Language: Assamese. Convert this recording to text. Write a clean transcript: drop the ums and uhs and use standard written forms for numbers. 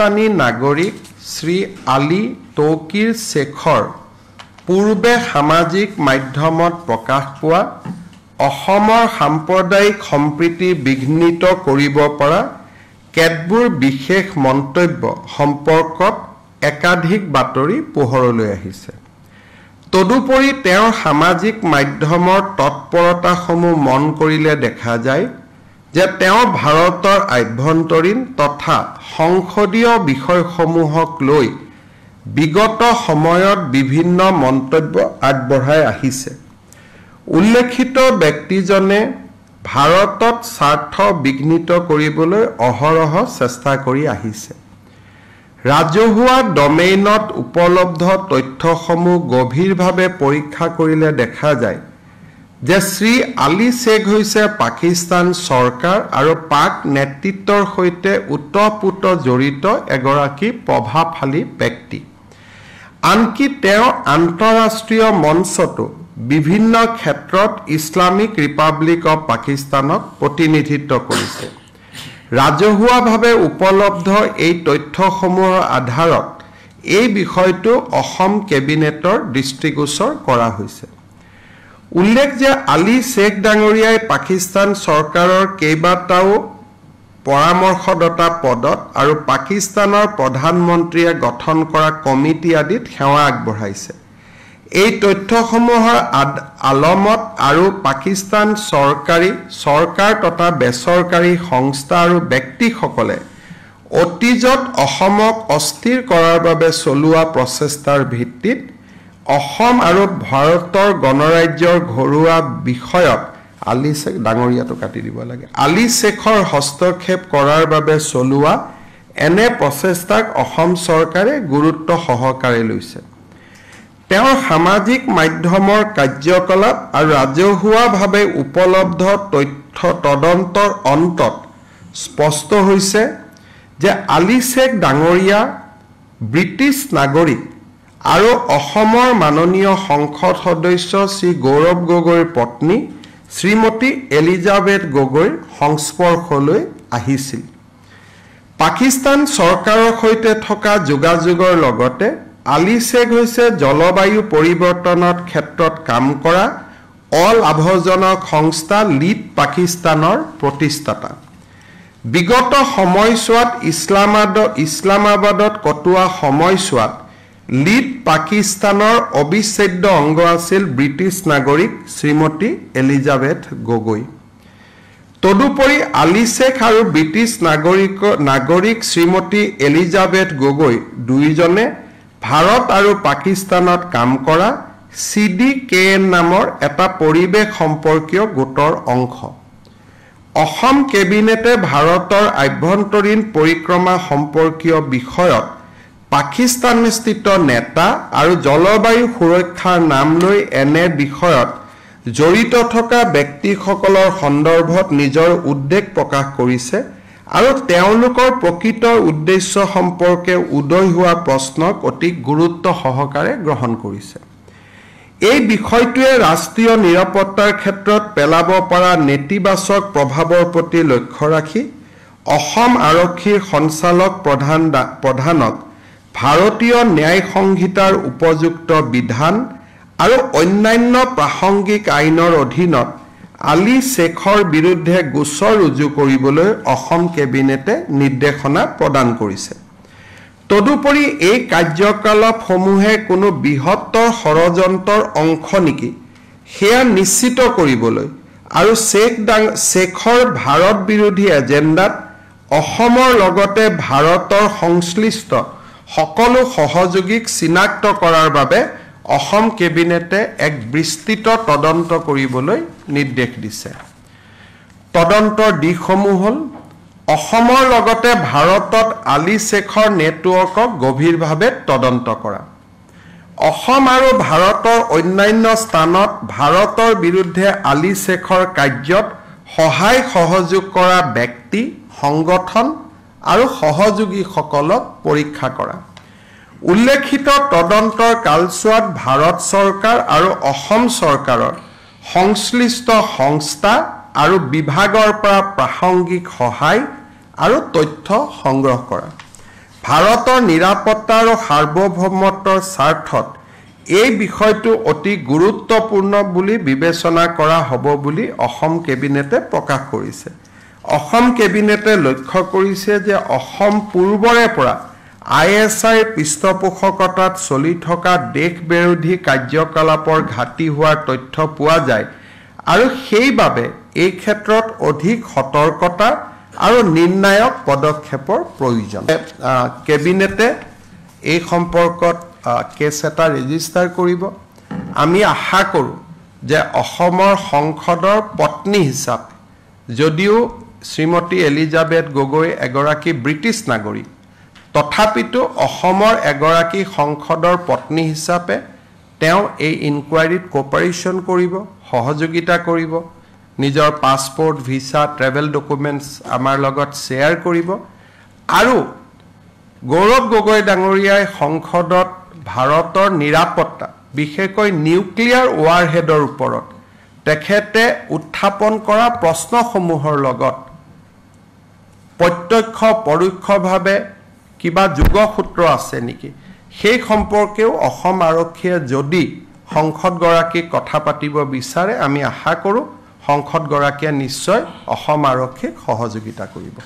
পাকিস্তানী নাগৰিক শ্ৰী আলী তৌকিৰ শেখৰ পূৰ্বে সামাজিক মাধ্যমত প্ৰকাশ পোৱা অসমৰ সাম্প্ৰদায়িক সম্প্ৰীতি বিঘ্নিত কৰিব পৰা কেতবোৰ বিশেষ মন্তব্য সম্পৰ্কত একাধিক বাতৰি পোহৰলৈ আহিছে। তদুপৰি তেওঁৰ সামাজিক মাধ্যমৰ তৎপৰতাসমূহ মন কৰিলে দেখা যায় যে তেওঁ ভাৰতৰ আভ্যন্তৰীণ তথা সংসদীয় বিষয়সমূহক লৈ বিগত সময়ত বিভিন্ন মন্তব্য আগবঢ়াই আহিছে। উল্লেখিত ব্যক্তিজনে ভাৰতত স্বাৰ্থ বিঘ্নিত কৰিবলৈ অহৰহ চেষ্টা কৰি আহিছে। ৰাজহুৱা ডমেইনত উপলব্ধ তথ্যসমূহ গভীৰভাৱে পৰীক্ষা কৰিলে দেখা যায় যে শ্ৰী আলী শেখ হৈছে পাকিস্তান চৰকাৰ আৰু পাক নেতৃত্বৰ সৈতে ওতঃপ্ৰোত জড়িত এগৰাকী প্ৰভাৱশালী ব্যক্তি। আনকি তেওঁ আন্তঃৰাষ্ট্ৰীয় মঞ্চতো বিভিন্ন ক্ষেত্ৰত ইছলামিক ৰিপাব্লিক অৱ পাকিস্তানক প্ৰতিনিধিত্ব কৰিছে। ৰাজহুৱাভাৱে উপলব্ধ এই তথ্যসমূহৰ আধাৰত এই বিষয়টো অসম কেবিনেটৰ দৃষ্টিগোচৰ কৰা হৈছে। উল্লেখ যে আলী শেখ ডাঙৰীয়াই পাকিস্তান চৰকাৰৰ কেইবাটাও পৰামৰ্শদাতা পদত আৰু পাকিস্তানৰ প্ৰধানমন্ত্ৰীয়ে গঠন কৰা কমিটি আদিত সেৱা আগবঢ়াইছে। এই তথ্যসমূহৰ আলমত আৰু পাকিস্তান চৰকাৰ তথা বেচৰকাৰী সংস্থা আৰু ব্যক্তিসকলে অতীজত অসমক অস্থিৰ কৰাৰ বাবে চলোৱা প্ৰচেষ্টাৰ ভিত্তিত অসম আৰু ভাৰতৰ গণৰাজ্যৰ ঘৰুৱা বিষয়ত আলী শেখ ডাঙৰীয়াটো কাটি দিব লাগে আলী শেখৰ হস্তক্ষেপ কৰাৰ বাবে চলোৱা এনে প্ৰচেষ্টাক অসম চৰকাৰে গুৰুত্ব সহকাৰে লৈছে। তেওঁৰ সামাজিক মাধ্যমৰ কাৰ্যকলাপ আৰু ৰাজহুৱাভাৱে উপলব্ধ তথ্য তদন্তৰ অন্তত স্পষ্ট হৈছে যে আলী শেখ ডাঙৰীয়া ব্ৰিটিছ নাগৰিক আৰু অসমৰ মাননীয় সংসদ সদস্য শ্ৰী গৌৰৱ গগৈৰ পত্নী শ্ৰীমতী এলিজাবেথ গগৈৰ সংস্পৰ্শলৈ আহিছিল। পাকিস্তান চৰকাৰৰ সৈতে থকা যোগাযোগৰ লগতে আলী শেখ হৈছে জলবায়ু পৰিৱৰ্তনৰ ক্ষেত্ৰত কাম কৰা অলাভজনক সংস্থা লিড পাকিস্তানৰ প্ৰতিষ্ঠাতা। বিগত সময়ছোৱাত ইছলামাবাদত কটোৱা সময়ছোৱাত লিড পাকিস্তানৰ অবিচ্ছেদ্য অংগ আছিল ব্ৰিটিছ নাগৰিক শ্ৰীমতী এলিজাবেথ গগৈ। তদুপৰি আলী শেখ আৰু ব্ৰিটিছ নাগৰিক শ্ৰীমতী এলিজাবেথ গগৈ দুয়োজনে ভাৰত আৰু পাকিস্তানত কাম কৰা CDKN নামৰ এটা পৰিৱেশ সম্পৰ্কীয় গোটৰ অংশ। অসম কেবিনেটে ভাৰতৰ আভ্যন্তৰীণ পৰিক্ৰমা সম্পৰ্কীয় বিষয়ত পাকিস্তানস্থিত নেতা আৰু জলবায়ু সুৰক্ষাৰ নাম লৈ এনে বিষয়ত জড়িত থকা ব্যক্তিসকলৰ সন্দৰ্ভত নিজৰ উদ্বেগ প্ৰকাশ কৰিছে আৰু তেওঁলোকৰ প্ৰকৃত উদ্দেশ্য সম্পৰ্কে উদয় হোৱা প্ৰশ্নক অতি গুৰুত্ব সহকাৰে গ্ৰহণ কৰিছে। এই বিষয়টোৱে ৰাষ্ট্ৰীয় নিৰাপত্তাৰ ক্ষেত্ৰত পেলাব পৰা নেতিবাচক প্ৰভাৱৰ প্ৰতি লক্ষ্য ৰাখি অসম আৰক্ষীৰ সঞ্চালক প্ৰধানক ভাৰতীয় ন্যায় সংহিতাৰ উপযুক্ত বিধান আৰু অন্যান্য প্ৰাসংগিক আইনৰ অধীনত আলী শেখৰ বিৰুদ্ধে গোচৰ ৰুজু কৰিবলৈ অসম কেবিনেটে নিৰ্দেশনা প্ৰদান কৰিছে। তদুপৰি এই কাৰ্যকলাপসমূহে কোনো বৃহত্তৰ ষড়যন্ত্ৰৰ অংশ নেকি সেয়া নিশ্চিত কৰিবলৈ আৰু শেখৰ ভাৰত বিৰোধী এজেণ্ডাত অসমৰ লগতে ভাৰতৰ সংশ্লিষ্ট সকলো সহযোগীক চিনাক্ত কৰাৰ বাবে অসম কেবিনেটে এক বিস্তৃত তদন্ত কৰিবলৈ নিৰ্দেশ দিছে। তদন্তৰ দিশসমূহ হ'ল অসমৰ লগতে ভাৰতত আলী শেখৰ নেটৱৰ্কক গভীৰভাৱে তদন্ত কৰা, অসম আৰু ভাৰতৰ অন্যান্য স্থানত ভাৰতৰ বিৰুদ্ধে আলী শেখৰ কাৰ্যত সহায় সহযোগ কৰা ব্যক্তি সংগঠন আৰু সহযোগীসকলক পৰীক্ষা কৰা। উল্লেখিত তদন্তৰ কালছোৱাত ভাৰত চৰকাৰ আৰু অসম চৰকাৰৰ সংশ্লিষ্ট সংস্থা আৰু বিভাগৰ পৰা প্ৰাসংগিক সহায় আৰু তথ্য সংগ্ৰহ কৰা। ভাৰতৰ নিৰাপত্তা আৰু সাৰ্বভৌমত্বৰ স্বাৰ্থত এই বিষয়টো অতি গুৰুত্বপূৰ্ণ বুলি বিবেচনা কৰা হ'ব বুলি অসম কেবিনেটে প্ৰকাশ কৰিছে। অসম কেবিনেটে লক্ষ্য কৰিছে যে অসম পূৰ্বৰে পৰা ISIৰ পৃষ্ঠপোষকতাত চলি থকা দেশ বিৰোধী কাৰ্যকলাপৰ ঘাটি হোৱাৰ তথ্য পোৱা যায় আৰু সেইবাবে এই ক্ষেত্ৰত অধিক সতৰ্কতা আৰু নিৰ্ণায়ক পদক্ষেপৰ প্ৰয়োজন। কেবিনেটে এই সম্পৰ্কত কেছ এটা ৰেজিষ্টাৰ কৰিব। আমি আশা কৰোঁ যে অসমৰ সংসদৰ পত্নী হিচাপে যদিও শ্ৰীমতী এলিজাবেথ গগৈ এগৰাকী ব্ৰিটিছ নাগৰিক, তথাপিতো অসমৰ এগৰাকী সংসদৰ পত্নী হিচাপে তেওঁ এই ইনকুৱাৰীত কোপাৰেশ্যন কৰিব, সহযোগিতা কৰিব, নিজৰ পাছপোৰ্ট, ভিছা, ট্ৰেভেল ডকুমেণ্টছ আমাৰ লগত শ্বেয়াৰ কৰিব আৰু গৌৰৱ গগৈ ডাঙৰীয়াই সংসদত ভাৰতৰ নিৰাপত্তা, বিশেষকৈ নিউক্লিয়াৰ ৱাৰহেডৰ ওপৰত তেখেতে উত্থাপন কৰা প্ৰশ্নসমূহৰ লগত প্ৰত্যক্ষ পৰোক্ষভাৱে কিবা যোগসূত্ৰ আছে নেকি সেই সম্পৰ্কেও অসম আৰক্ষীয়ে যদি সংসদগৰাকীক কথা পাতিব বিচাৰে, আমি আশা কৰোঁ সংসদগৰাকীয়ে নিশ্চয় অসম আৰক্ষীক সহযোগিতা কৰিব।